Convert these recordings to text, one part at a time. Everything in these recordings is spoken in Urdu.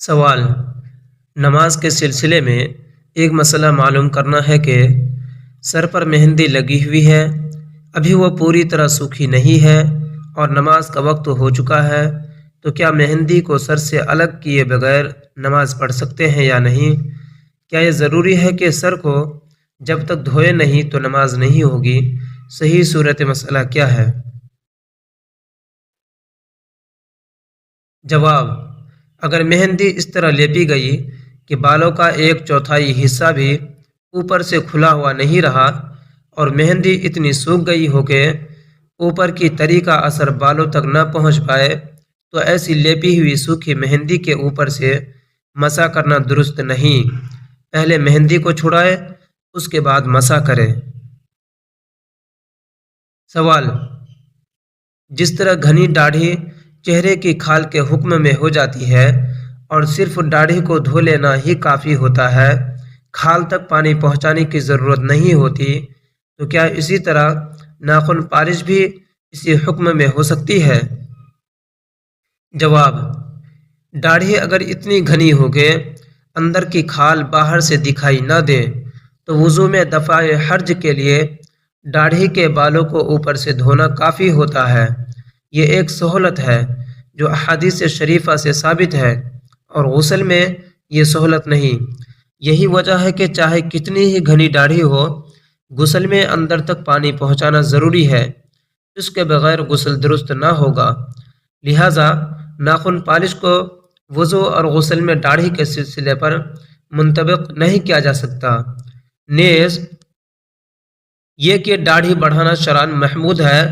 سوال: نماز کے سلسلے میں ایک مسئلہ معلوم کرنا ہے کہ سر پر مہندی لگی ہوئی ہے، ابھی وہ پوری طرح سوکھی نہیں ہے اور نماز کا وقت ہو چکا ہے، تو کیا مہندی کو سر سے الگ کیے بغیر نماز پڑھ سکتے ہیں یا نہیں؟ کیا یہ ضروری ہے کہ سر کو جب تک دھوئے نہیں تو نماز نہیں ہوگی؟ صحیح صورت مسئلہ کیا ہے؟ جواب: اگر مہندی اس طرح لیپی گئی کہ بالوں کا 1/4 حصہ بھی اوپر سے کھلا ہوا نہیں رہا اور مہندی اتنی سوکھ گئی ہو کہ اوپر کی تری کا اثر بالوں تک نہ پہنچ پائے، تو ایسی لیپی ہوئی سوکھی مہندی کے اوپر سے مسح کرنا درست نہیں۔ پہلے مہندی کو چھڑائے، اس کے بعد مسح کرے۔ سوال: جس طرح گھنی داڑھی چہرے کی کھال کے حکم میں ہو جاتی ہے اور صرف داڑھی کو دھو لینا ہی کافی ہوتا ہے، کھال تک پانی پہنچانے کی ضرورت نہیں ہوتی، تو کیا اسی طرح ناخن پالش بھی اسی حکم میں ہو سکتی ہے؟ جواب: داڑھی اگر اتنی گھنی ہو کہ اندر کی کھال باہر سے دکھائی نہ دے تو وضو میں دفع حرج کے لیے داڑھی کے بالوں کو اوپر سے دھونا کافی ہوتا ہے۔ یہ ایک سہولت ہے جو احادیث شریفہ سے ثابت ہے، اور غسل میں یہ سہولت نہیں۔ یہی وجہ ہے کہ چاہے کتنی ہی گھنی داڑھی ہو، غسل میں اندر تک پانی پہنچانا ضروری ہے، اس کے بغیر غسل درست نہ ہوگا۔ لہٰذا ناخن پالش کو وضو اور غسل میں داڑھی کے سلسلے پر منطبق نہیں کیا جا سکتا۔ نیز یہ کہ داڑھی بڑھانا شرعاً محمود ہے،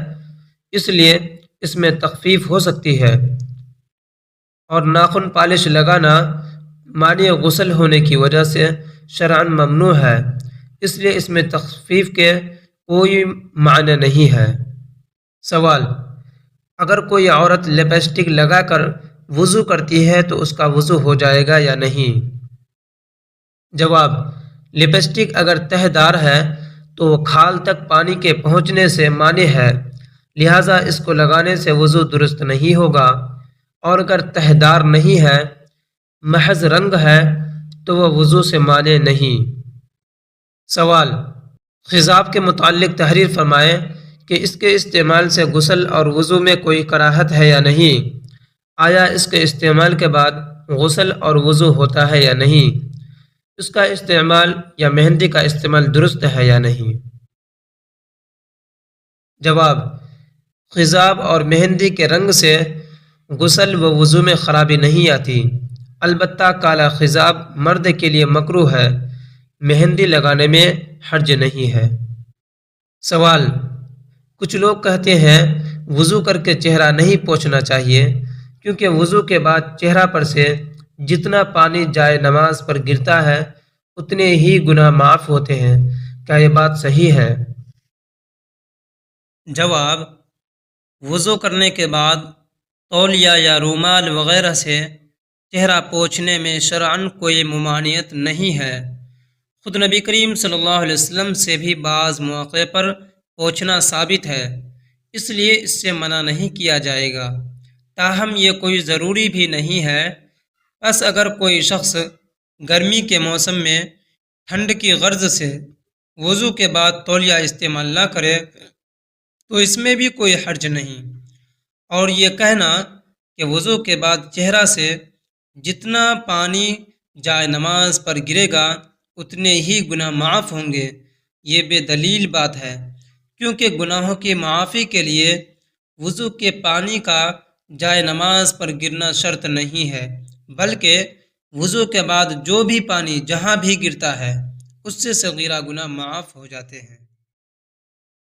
اس لیے اس میں تخفیف ہو سکتی ہے، اور ناخن پالش لگانا مانع غسل ہونے کی وجہ سے شرعاً ممنوع ہے، اس لیے اس میں تخفیف کے کوئی معنی نہیں ہے۔ سوال: اگر کوئی عورت لپسٹک لگا کر وضو کرتی ہے تو اس کا وضو ہو جائے گا یا نہیں؟ جواب: لپسٹک اگر تہہ دار ہے تو وہ کھال تک پانی کے پہنچنے سے مانع ہے، لہٰذا اس کو لگانے سے وضو درست نہیں ہوگا، اور اگر تہہ دار نہیں ہے، محض رنگ ہے، تو وہ وضو سے مانع نہیں۔ سوال: خضاب کے متعلق تحریر فرمائیں کہ اس کے استعمال سے غسل اور وضو میں کوئی کراہت ہے یا نہیں؟ آیا اس کے استعمال کے بعد غسل اور وضو ہوتا ہے یا نہیں؟ اس کا استعمال یا مہندی کا استعمال درست ہے یا نہیں؟ جواب: خضاب اور مہندی کے رنگ سے غسل و وضو میں خرابی نہیں آتی، البتہ کالا خضاب مرد کے لیے مکروہ ہے، مہندی لگانے میں حرج نہیں ہے۔ سوال: کچھ لوگ کہتے ہیں وضو کر کے چہرہ نہیں پوچھنا چاہیے کیونکہ وضو کے بعد چہرہ پر سے جتنا پانی جائے نماز پر گرتا ہے اتنے ہی گناہ معاف ہوتے ہیں، کیا یہ بات صحیح ہے؟ جواب: وضو کرنے کے بعد تولیہ یا رومال وغیرہ سے چہرہ پوچھنے میں شرعاً کوئی ممانعت نہیں ہے۔ خود نبی کریم صلی اللہ علیہ وسلم سے بھی بعض مواقع پر پوچھنا ثابت ہے، اس لیے اس سے منع نہیں کیا جائے گا، تاہم یہ کوئی ضروری بھی نہیں ہے۔ بس اگر کوئی شخص گرمی کے موسم میں ٹھنڈ کی غرض سے وضو کے بعد تولیہ استعمال نہ کرے تو اس میں بھی کوئی حرج نہیں، اور یہ کہنا کہ وضو کے بعد چہرہ سے جتنا پانی جائے نماز پر گرے گا اتنے ہی گناہ معاف ہوں گے، یہ بے دلیل بات ہے، کیونکہ گناہوں کی معافی کے لیے وضو کے پانی کا جائے نماز پر گرنا شرط نہیں ہے، بلکہ وضو کے بعد جو بھی پانی جہاں بھی گرتا ہے اس سے صغیرہ گناہ معاف ہو جاتے ہیں۔